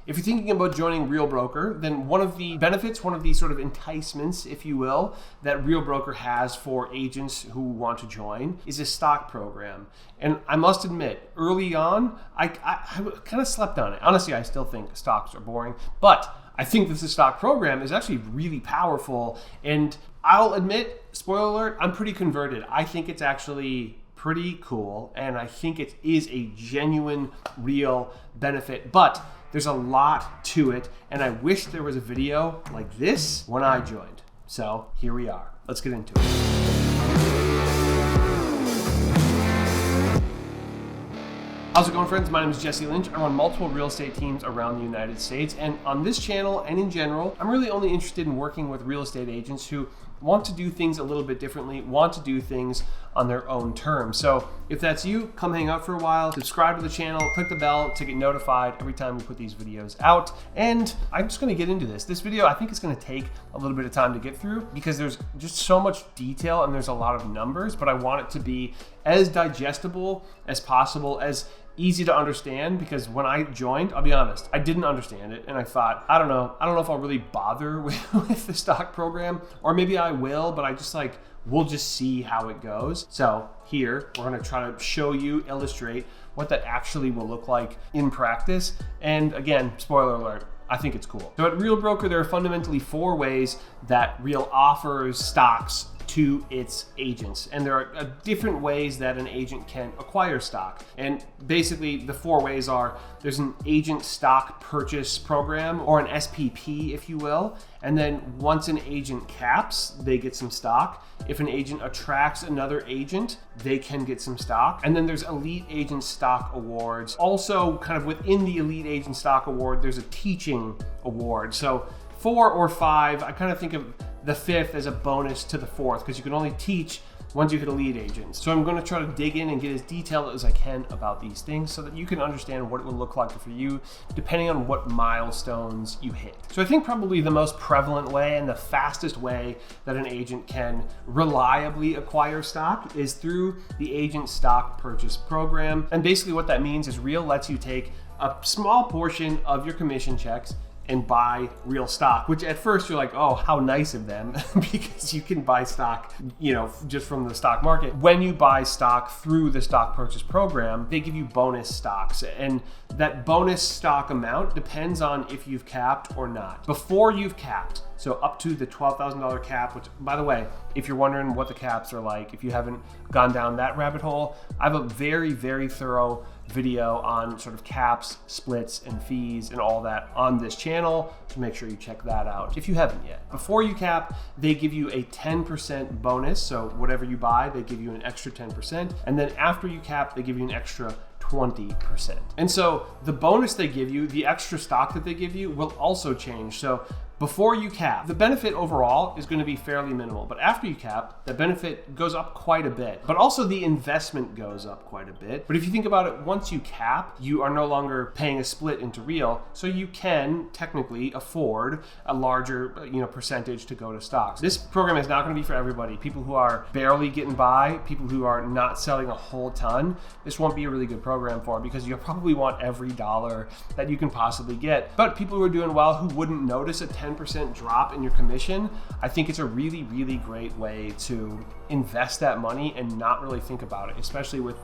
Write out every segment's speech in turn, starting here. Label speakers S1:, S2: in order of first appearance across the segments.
S1: If you're thinking about joining Real Broker, then one of the benefits, one of the sort of enticements, if you will, that Real Broker has for agents who want to join is a stock program. And I must admit, early on, I kind of slept on it. Honestly, I still think stocks are boring, but I think this stock program is actually really powerful. And I'll admit, spoiler alert, I'm pretty converted. I think it's actually pretty cool, and I think it is a genuine, real benefit. But there's a lot to it, and I wish there was a video like this when I joined. So here we are. Let's get into it. How's it going, friends? My name is Jesse Lynch. I run multiple real estate teams around the United States, and on this channel and in general, I'm really only interested in working with real estate agents who want to do things a little bit differently, want to do things on their own terms. So if that's you, come hang out for a while, subscribe to the channel, click the bell to get notified every time we put these videos out. And I'm just gonna get into this. This video, I think it's gonna take a little bit of time to get through because there's just so much detail and there's a lot of numbers, but I want it to be as digestible as possible, as easy to understand, because when I joined, I'll be honest, I didn't understand it, and I thought, I don't know if I'll really bother with the stock program, or maybe I will, but we'll just see how it goes. So here, we're gonna try to show you, illustrate what that actually will look like in practice. And again, spoiler alert, I think it's cool. So at Real Broker, there are fundamentally 4 ways that Real offers stocks to its agents. And there are different ways that an agent can acquire stock. And basically the 4 ways are, there's an agent stock purchase program, or an SPP, if you will. And then once an agent caps, they get some stock. If an agent attracts another agent, they can get some stock. And then there's Elite Agent Stock Awards. Also, kind of within the Elite Agent Stock Award, there's a teaching award. So 4 or 5, I kind of think of the 5th as a bonus to the 4th, because you can only teach once you hit Elite Agents. So I'm going to try to dig in and get as detailed as I can about these things so that you can understand what it will look like for you depending on what milestones you hit. So I think probably the most prevalent way and the fastest way that an agent can reliably acquire stock is through the Agent Stock Purchase Program. And basically what that means is Real lets you take a small portion of your commission checks and buy Real stock, which at first you're like, oh, how nice of them, because you can buy stock, just from the stock market. When you buy stock through the stock purchase program, they give you bonus stocks, and that bonus stock amount depends on if you've capped or not. Before you've capped, so up to the $12,000 cap, which, by the way, if you're wondering what the caps are like, if you haven't gone down that rabbit hole, I have a very, very thorough video on sort of caps, splits, and fees and all that on this channel, so make sure you check that out if you haven't yet. Before you cap, they give you a 10% bonus, so whatever you buy, they give you an extra 10%, and then after you cap, they give you an extra 20%. And so the bonus they give you, the extra stock that they give you, will also change. So before you cap, the benefit overall is going to be fairly minimal, but after you cap, the benefit goes up quite a bit, but also the investment goes up quite a bit. But if you think about it, once you cap, you are no longer paying a split into Real, so you can technically afford a larger percentage to go to stocks. This program is not going to be for everybody. People who are barely getting by, people who are not selling a whole ton, this won't be a really good program for, because you'll probably want every dollar that you can possibly get. But people who are doing well, who wouldn't notice a 10% drop in your commission, I think it's a really, really great way to invest that money and not really think about it, especially with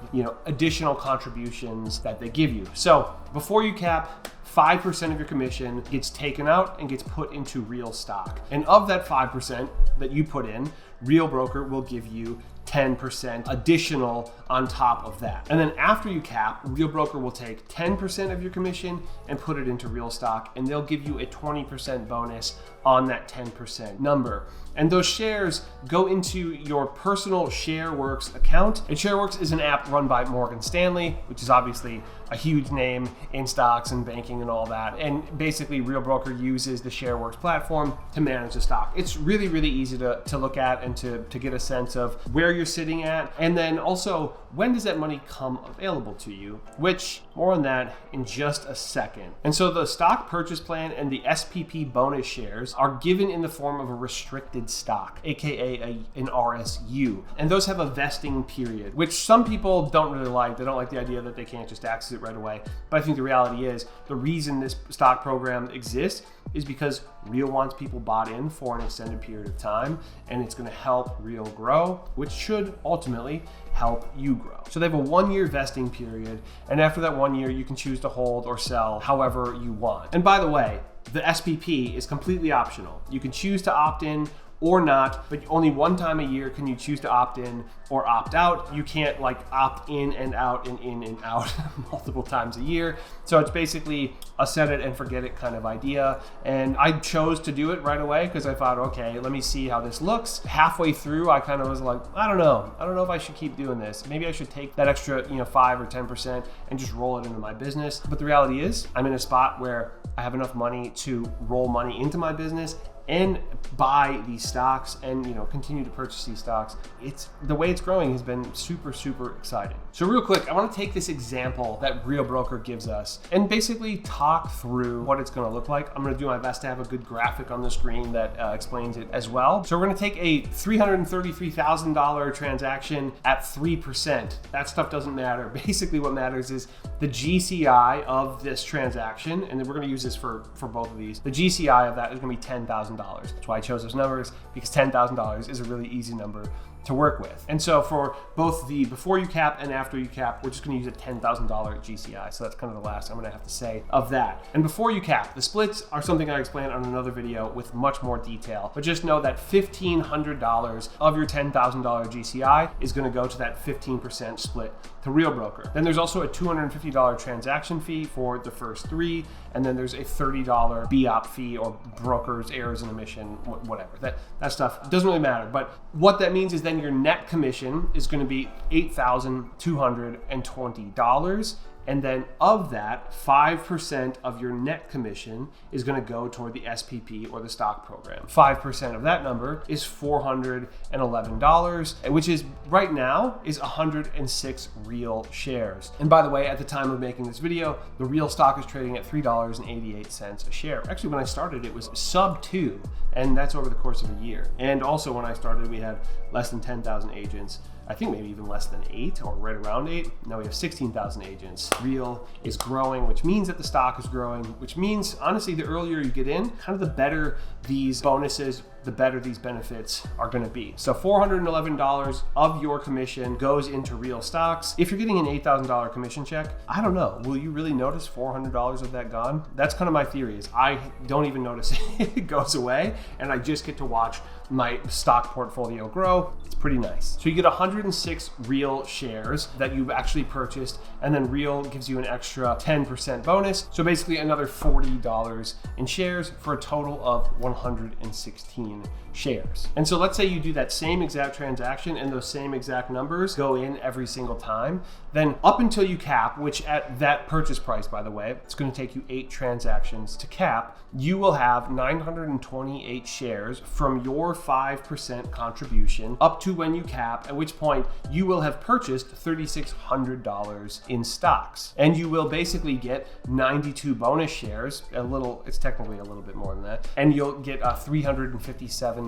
S1: additional contributions that they give you. So before you cap, 5% of your commission gets taken out and gets put into Real stock. And of that 5% that you put in, Real Broker will give you 10% additional on top of that. And then after you cap, Real Broker will take 10% of your commission and put it into Real stock, and they'll give you a 20% bonus on that 10% number. And those shares go into your personal ShareWorks account. And ShareWorks is an app run by Morgan Stanley, which is obviously a huge name in stocks and banking and all that. And basically, Real Broker uses the ShareWorks platform to manage the stock. It's really, really easy to look at and to get a sense of where you're sitting at. And then also when does that money come available to you? Which, more on that in just a second. And so the stock purchase plan and the SPP bonus shares are given in the form of a restricted stock, aka an RSU. And those have a vesting period, which some people don't really like. They don't like the idea that they can't just access it right away. But I think the reality is the reason this stock program exists is because Real wants people bought in for an extended period of time, and it's going to help Real grow, which should ultimately help you grow. So they have a 1-year vesting period, and after that 1 year, you can choose to hold or sell however you want. And by the way, the SPP is completely optional. You can choose to opt in or not, but only one time a year can you choose to opt in or opt out. You can't like opt in and out and in and out multiple times a year. So it's basically a set it and forget it kind of idea. And I chose to do it right away because I thought, okay, let me see how this looks. Halfway through, I kind of was like, I don't know if I should keep doing this. Maybe I should take that extra, 5 or 10% and just roll it into my business. But the reality is I'm in a spot where I have enough money to roll money into my business and buy these stocks and continue to purchase these stocks. It's the way it's growing has been super, super exciting. So real quick, I want to take this example that Real Broker gives us and basically talk through what it's going to look like. I'm going to do my best to have a good graphic on the screen that explains it as well. So we're going to take a $333,000 transaction at 3%. That stuff doesn't matter. Basically what matters is the GCI of this transaction, and then we're going to use this for both of these. The GCI of that is going to be $10,000. That's why I chose those numbers, because $10,000 is a really easy number to work with. And so for both the before you cap and after you cap, we're just going to use a $10,000 GCI. So that's kind of the last I'm going to have to say of that. And before you cap, the splits are something I explain on another video with much more detail. But just know that $1,500 of your $10,000 GCI is going to go to that 15% split to Real Broker. Then there's also a $250 transaction fee for the first 3, and then there's a $30 BOP fee or broker's errors and omission, whatever. That stuff doesn't really matter. But what that means is then your net commission is going to be $8,220. And then of that, 5% of your net commission is going to go toward the SPP or the stock program. 5% of that number is $411, which is right now is 106 Real shares. And by the way, at the time of making this video, the Real stock is trading at $3.88 a share. Actually, when I started, it was sub 2, and that's over the course of a year. And also when I started, we had less than 10,000 agents. I think maybe even less than 8 or right around 8. Now we have 16,000 agents. Real is growing, which means that the stock is growing, which means honestly, the earlier you get in, kind of the better these bonuses, the better these benefits are going to be. So $411 of your commission goes into Real stocks. If you're getting an $8,000 commission check, I don't know, will you really notice $400 of that gone? That's kind of my theory is I don't even notice it goes away, and I just get to watch my stock portfolio grow. It's pretty nice. So you get 106 Real shares that you've actually purchased, and then Real gives you an extra 10% bonus. So basically another $40 in shares for a total of 116 shares. And so let's say you do that same exact transaction and those same exact numbers go in every single time, then up until you cap, which at that purchase price, by the way, it's going to take you 8 transactions to cap, you will have 928 shares from your 5% contribution up to when you cap, at which point you will have purchased $3,600 in stocks. And you will basically get 92 bonus shares, it's technically a little bit more than that, and you'll get $357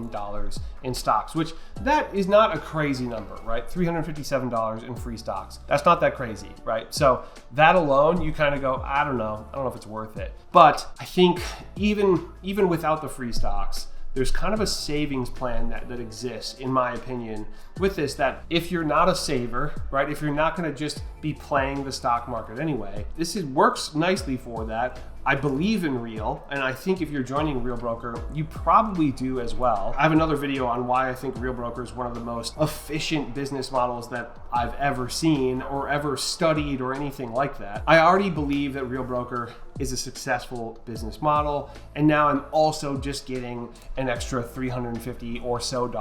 S1: in stocks, which that is not a crazy number, right? $357 in free stocks. That's not that crazy, right? So that alone, you kind of go, I don't know if it's worth it. But I think even without the free stocks, there's kind of a savings plan that exists, in my opinion, with this, that if you're not a saver, right, if you're not going to just be playing the stock market anyway, works nicely for that. I believe in Real, and I think if you're joining Real Broker, you probably do as well. I have another video on why I think Real Broker is one of the most efficient business models that I've ever seen or ever studied or anything like that. I already believe that Real Broker is a successful business model, and now I'm also just getting an extra $350 or so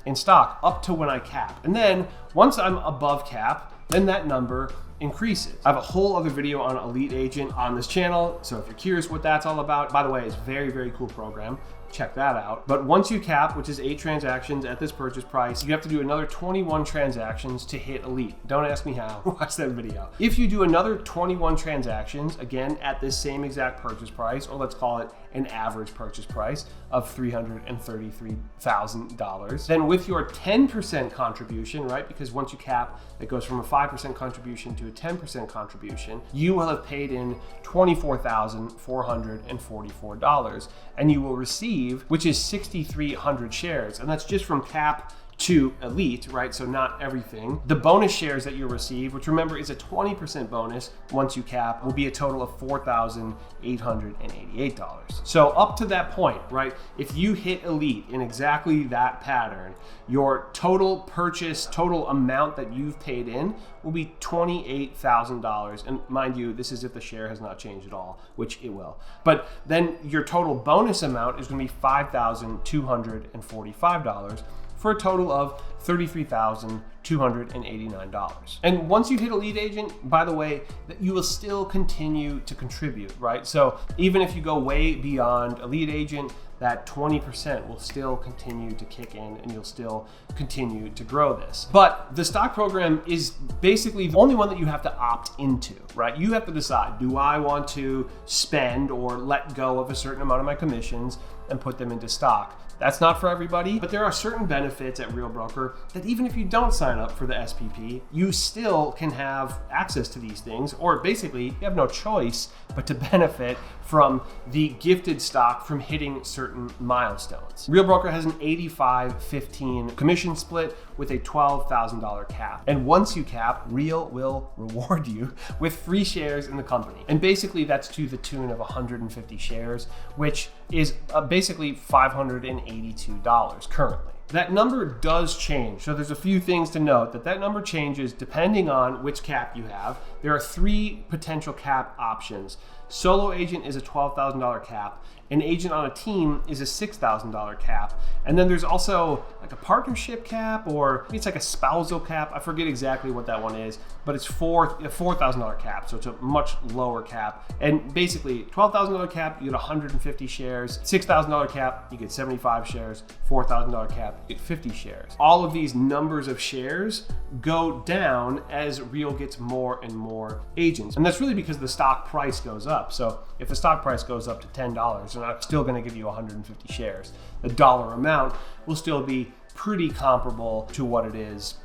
S1: in stock up to when I cap. And then once I'm above cap, then that number increases. I have a whole other video on Elite Agent on this channel, so if you're curious what that's all about, by the way, it's a very, very cool program. check that out. But once you cap, which is 8 transactions at this purchase price, you have to do another 21 transactions to hit elite. Don't ask me how, watch that video. If you do another 21 transactions, again, at this same exact purchase price, or let's call it an average purchase price of $333,000, then with your 10% contribution, right? Because once you cap, it goes from a 5% contribution to a 10% contribution, you will have paid in $24,444, and you will receive, which is 6,300 shares, and that's just from cap to elite, right? So not everything. The bonus shares that you'll receive, which remember is a 20% bonus once you cap, will be a total of $4,888. So up to that point, right? If you hit elite in exactly that pattern, your total purchase, total amount that you've paid in will be $28,000. And mind you, this is if the share has not changed at all, which it will. But then your total bonus amount is going to be $5,245. for a total of $33,289. And once you hit a lead agent, by the way, that you will still continue to contribute, right? So even if you go way beyond a lead agent, that 20% will still continue to kick in and you'll still continue to grow this. But the stock program is basically the only one that you have to opt into, right? You have to decide, do I want to spend or let go of a certain amount of my commissions and put them into stock? That's not for everybody, but there are certain benefits at Real Broker that even if you don't sign up for the SPP, you still can have access to these things, or basically you have no choice but to benefit from the gifted stock from hitting certain milestones. Real Broker has an 85-15 commission split with a $12,000 cap. And once you cap, Real will reward you with free shares in the company. And basically that's to the tune of 150 shares, which is basically $582 currently. That number does change. So there's a few things to note that number changes depending on which cap you have. There are 3 potential cap options. Solo agent is a $12,000 cap. An agent on a team is a $6,000 cap. And then there's also like a partnership cap, or it's like a spousal cap. I forget exactly what that one is, but it's a $4,000 cap. So it's a much lower cap. And basically $12,000 cap, you get 150 shares. $6,000 cap, you get 75 shares. $4,000 cap, you get 50 shares. All of these numbers of shares go down as Real gets more and more agents. And that's really because the stock price goes up. So if the stock price goes up to $10, they're not still going to give you 150 shares. The dollar amount will still be pretty comparable to what it is,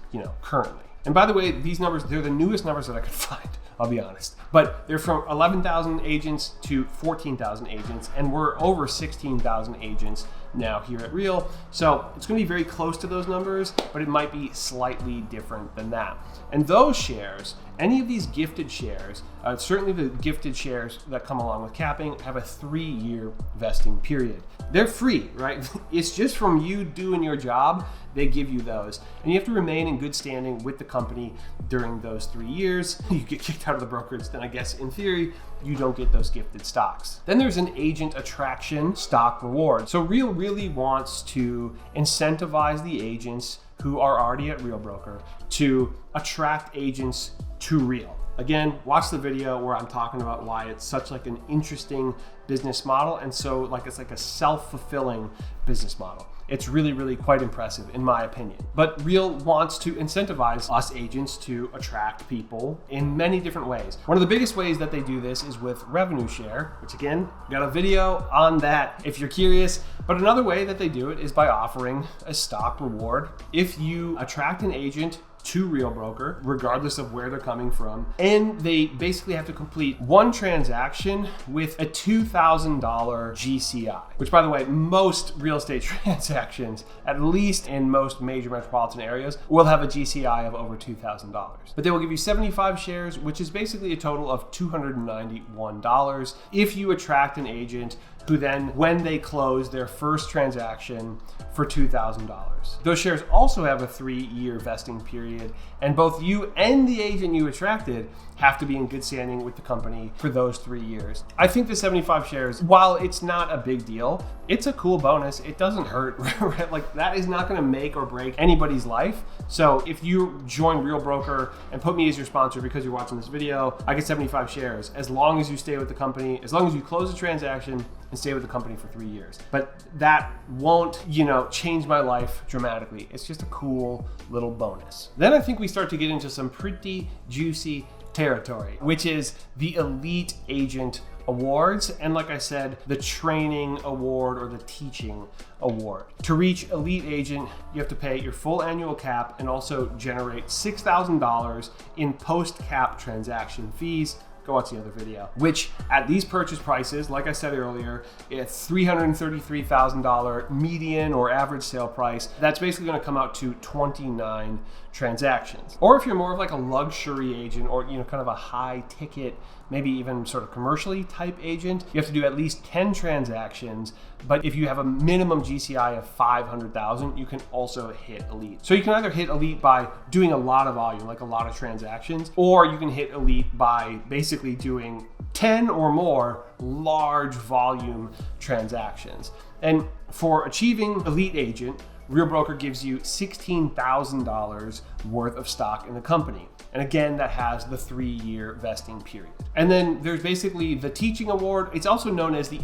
S1: currently. And by the way, these numbers, they're the newest numbers that I could find, I'll be honest. But they're from 11,000 agents to 14,000 agents, and we're over 16,000 agents now here at Real. So it's going to be very close to those numbers, but it might be slightly different than that. And those shares, any of these gifted shares, certainly the gifted shares that come along with capping, have a 3-year vesting period. They're free, right? It's just from you doing your job, they give you those. And you have to remain in good standing with the company during those 3 years. You get kicked out of the brokerage, then I guess in theory, you don't get those gifted stocks. Then there's an agent attraction stock reward. So Real really wants to incentivize the agents who are already at Real Broker to attract agents to Real. Again, watch the video where I'm talking about why it's such like an interesting business model, and so it's like a self-fulfilling business model. It's really, really quite impressive in my opinion. But Real wants to incentivize us agents to attract people in many different ways. One of the biggest ways that they do this is with revenue share, which again, got a video on that if you're curious. But another way that they do it is by offering a stock reward. If you attract an agent to Real Broker, regardless of where they're coming from, and they basically have to complete one transaction with a $2,000 GCI, which by the way, most real estate transactions, at least in most major metropolitan areas, will have a GCI of over $2,000. But they will give you 75 shares, which is basically a total of $291 if you attract an agent who then, when they close their first transaction for $2,000. Those shares also have a 3-year vesting period, and both you and the agent you attracted have to be in good standing with the company for those 3 years. I think the 75 shares, while it's not a big deal, it's a cool bonus. It doesn't hurt, right? Like that is not gonna make or break anybody's life. So if you join Real Broker and put me as your sponsor because you're watching this video, I get 75 shares. As long as you stay with the company, as long as you close the transaction and stay with the company for 3 years. But that won't, change my life dramatically. It's just a cool little bonus. Then I think we start to get into some pretty juicy territory, which is the Elite Agent Awards, and like I said, the Training Award or the Teaching Award. To reach Elite Agent, you have to pay your full annual cap and also generate $6,000 in post-cap transaction fees. Go watch the other video, which at these purchase prices, like I said earlier, it's $333,000 median or average sale price. That's basically going to come out to 29 transactions. Or if you're more of like a luxury agent or kind of a high ticket, maybe even sort of commercially type agent, you have to do at least 10 transactions. But if you have a minimum GCI of 500,000, you can also hit Elite. So you can either hit Elite by doing a lot of volume, like a lot of transactions, or you can hit Elite by basically doing 10 or more large volume transactions. And for achieving Elite Agent, Real Broker gives you $16,000 worth of stock in the company. And again, that has the 3-year vesting period. And then there's basically the Teaching Award. It's also known as the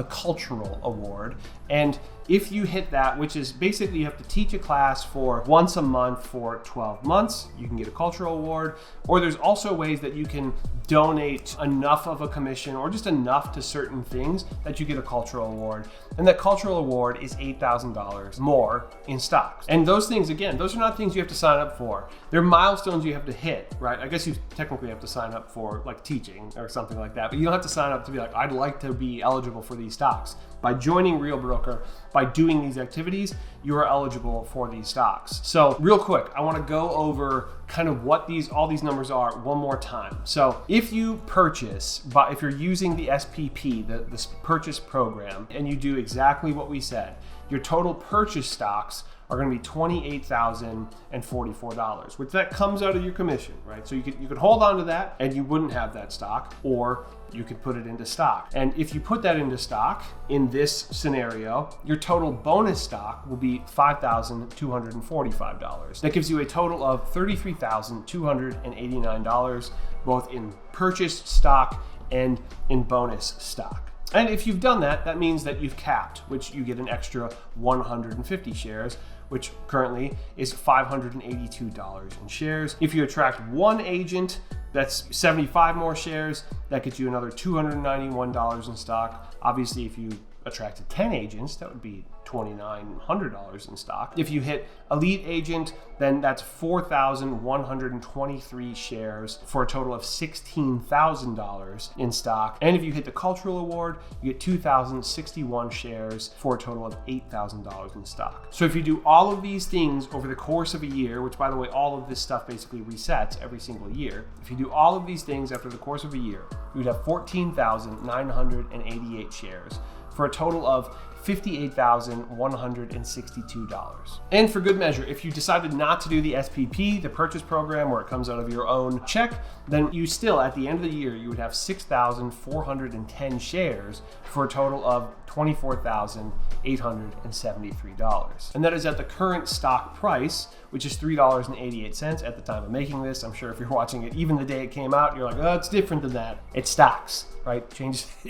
S1: Cultural Award. And if you hit that, which is basically you have to teach a class for once a month for 12 months, you can get a Cultural Award. Or there's also ways that you can donate enough of a commission or just enough to certain things that you get a Cultural Award. And that Cultural Award is $8,000 more in stocks. And those things, again, those are not things you have to sign up for. They're milestones you have to hit, right? I guess you technically have to sign up for like teaching or something like that, but you don't have to sign up to be like, I'd like to be eligible for these stocks. By joining Real Broker, by doing these activities, you are eligible for these stocks. So real quick, I want to go over kind of what all these numbers are one more time. So if you purchase, if you're using the SPP, this purchase program, and you do exactly what we said, your total purchase stocks are going to be $28,044, which that comes out of your commission, right? So you could hold on to that and you wouldn't have that stock, or you could put it into stock. And if you put that into stock in this scenario, your total bonus stock will be $5,245. That gives you a total of $33,289, both in purchased stock and in bonus stock. And if you've done that, that means that you've capped, which you get an extra 150 shares, which currently is $582 in shares. If you attract one agent, that's 75 more shares. That gets you another $291 in stock. Obviously, if you attracted 10 agents, that would be $2,900 in stock. If you hit Elite Agent, then that's 4,123 shares for a total of $16,000 in stock. And if you hit the Cultural Award, you get 2,061 shares for a total of $8,000 in stock. So if you do all of these things over the course of a year, which by the way, all of this stuff basically resets every single year. If you do all of these things after the course of a year, you would have 14,988 shares for a total of $58,162. And for good measure, if you decided not to do the SPP, the purchase program, where it comes out of your own check, then you still, at the end of the year, you would have 6,410 shares for a total of $24,873. And that is at the current stock price, which is $3.88 at the time of making this. I'm sure if you're watching it, even the day it came out, you're like, oh, it's different than that. It stocks, right? It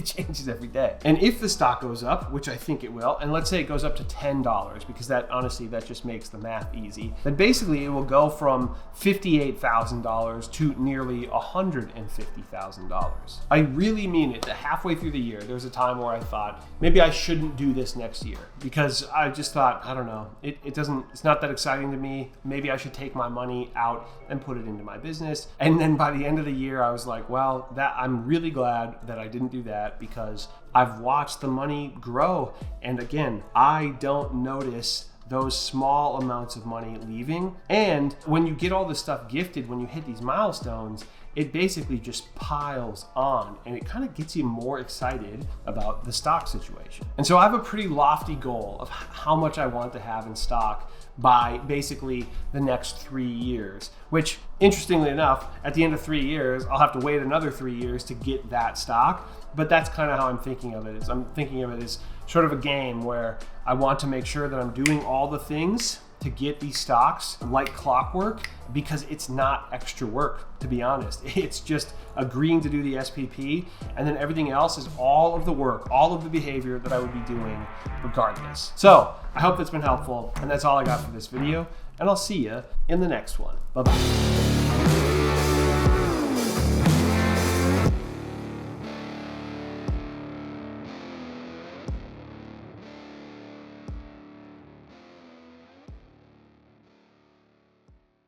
S1: changes every day. And if the stock goes up, which I think it will, and let's say it goes up to $10, because that honestly, that just makes the math easy, then basically it will go from $58,000 to nearly $150,000. I really mean it. That halfway through the year, there was a time where I thought, maybe I shouldn't do this next year, because I just thought, I don't know, it's not that exciting to me. Maybe I should take my money out and put it into my business. And then by the end of the year, I was like, well, I'm really glad that I didn't do that, because I've watched the money grow. And again, I don't notice those small amounts of money leaving. And when you get all this stuff gifted, when you hit these milestones, it basically just piles on, and it kind of gets you more excited about the stock situation. And so I have a pretty lofty goal of how much I want to have in stock by basically the next 3 years, which interestingly enough, at the end of 3 years, I'll have to wait another 3 years to get that stock. But that's kind of how I'm thinking of it. I'm thinking of it as sort of a game where I want to make sure that I'm doing all the things to get these stocks like clockwork because it's not extra work, to be honest. It's just agreeing to do the SPP, and then everything else is all of the work, all of the behavior that I would be doing regardless. So I hope that's been helpful, and that's all I got for this video, and I'll see you in the next one. Bye-bye.